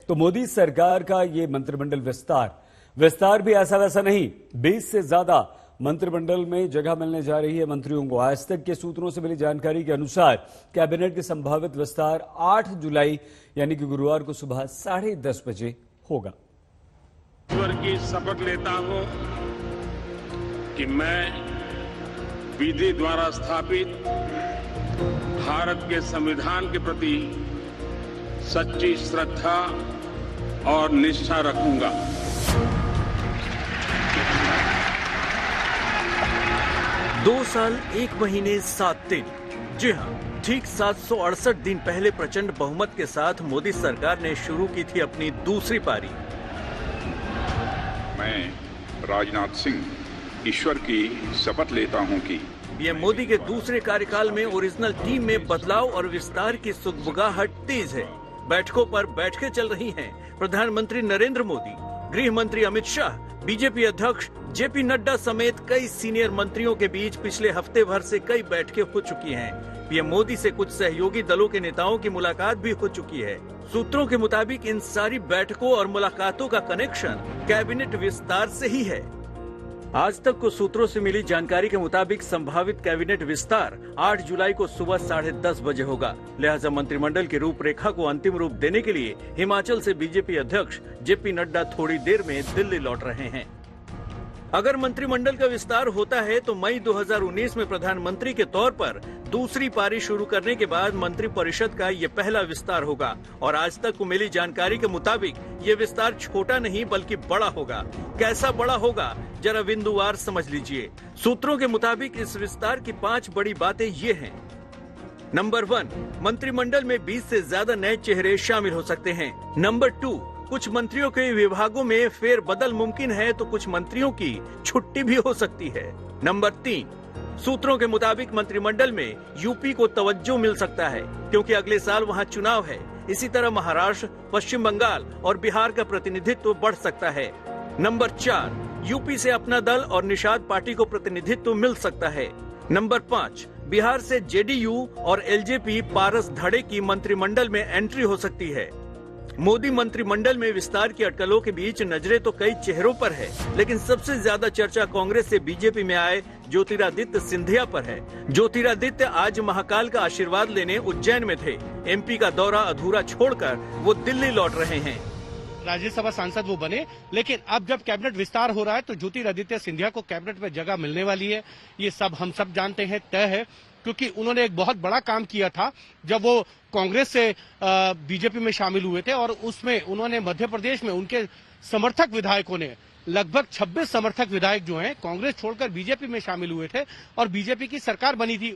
तो मोदी सरकार का ये मंत्रिमंडल विस्तार भी ऐसा वैसा नहीं। 20 से ज्यादा मंत्रिमंडल में जगह मिलने जा रही है मंत्रियों को। आज तक के सूत्रों से मिली जानकारी के अनुसार कैबिनेट के संभावित विस्तार 8 जुलाई यानी कि गुरुवार को सुबह 10:30 बजे होगा। ईश्वर की शपथ लेता हूं कि मैं विधि द्वारा स्थापित भारत के संविधान के प्रति सच्ची श्रद्धा और निष्ठा रखूंगा। दो साल 1 महीने 7 दिन। जी हाँ, ठीक 768 दिन पहले प्रचंड बहुमत के साथ मोदी सरकार ने शुरू की थी अपनी दूसरी पारी। मैं राजनाथ सिंह ईश्वर की शपथ लेता हूं कि ये मोदी के दूसरे कार्यकाल में ओरिजिनल टीम में बदलाव और विस्तार की सुगबुगाहट तेज है। बैठकों पर बैठकें चल रही हैं। प्रधानमंत्री नरेंद्र मोदी, गृह मंत्री अमित शाह, बीजेपी अध्यक्ष जेपी नड्डा समेत कई सीनियर मंत्रियों के बीच पिछले हफ्ते भर से कई बैठकें हो चुकी हैं। पीएम मोदी से कुछ सहयोगी दलों के नेताओं की मुलाकात भी हो चुकी है। सूत्रों के मुताबिक इन सारी बैठकों और मुलाकातों का कनेक्शन कैबिनेट विस्तार से ही है। आज तक को सूत्रों से मिली जानकारी के मुताबिक संभावित कैबिनेट विस्तार 8 जुलाई को सुबह 10:30 बजे होगा। लिहाजा मंत्रिमंडल की रूपरेखा को अंतिम रूप देने के लिए हिमाचल से बीजेपी अध्यक्ष जेपी नड्डा थोड़ी देर में दिल्ली लौट रहे हैं। अगर मंत्रिमंडल का विस्तार होता है तो मई 2019 में प्रधानमंत्री के तौर पर दूसरी पारी शुरू करने के बाद मंत्रिपरिषद का ये पहला विस्तार होगा। और आज तक को मिली जानकारी के मुताबिक ये विस्तार छोटा नहीं बल्कि बड़ा होगा। कैसा बड़ा होगा जरा बिंदुवार समझ लीजिए। सूत्रों के मुताबिक इस विस्तार की 5 बड़ी बातें ये हैं। नंबर 1, मंत्रिमंडल में 20 से ज्यादा नए चेहरे शामिल हो सकते हैं। नंबर 2, कुछ मंत्रियों के विभागों में फेर बदल मुमकिन है तो कुछ मंत्रियों की छुट्टी भी हो सकती है। नंबर 3, सूत्रों के मुताबिक मंत्रिमंडल में यूपी को तवज्जो मिल सकता है क्योंकि अगले साल वहां चुनाव है। इसी तरह महाराष्ट्र, पश्चिम बंगाल और बिहार का प्रतिनिधित्व बढ़ सकता है। नंबर 4, यूपी से अपना दल और निषाद पार्टी को प्रतिनिधित्व मिल सकता है। नंबर 5, बिहार से जेडीयू और एलजेपी पारस धड़े की मंत्रिमंडल में एंट्री हो सकती है। मोदी मंत्रिमंडल में विस्तार की अटकलों के बीच नजरें तो कई चेहरों पर है, लेकिन सबसे ज्यादा चर्चा कांग्रेस से बीजेपी में आए ज्योतिरादित्य सिंधिया पर है। ज्योतिरादित्य आज महाकाल का आशीर्वाद लेने उज्जैन में थे। एमपी का दौरा अधूरा छोड़कर वो दिल्ली लौट रहे हैं। राज्यसभा सांसद वो बने, लेकिन अब जब कैबिनेट विस्तार हो रहा है तो ज्योतिरादित्य सिंधिया को कैबिनेट में जगह मिलने वाली है। ये सब हम सब जानते हैं, तय है, क्योंकि उन्होंने एक बहुत बड़ा काम किया था जब वो कांग्रेस से बीजेपी में शामिल हुए थे और उसमें उन्होंने मध्य प्रदेश में उनके समर्थक विधायकों ने लगभग 26 समर्थक विधायक जो हैं कांग्रेस छोड़कर बीजेपी में शामिल हुए थे और बीजेपी की सरकार बनी थी।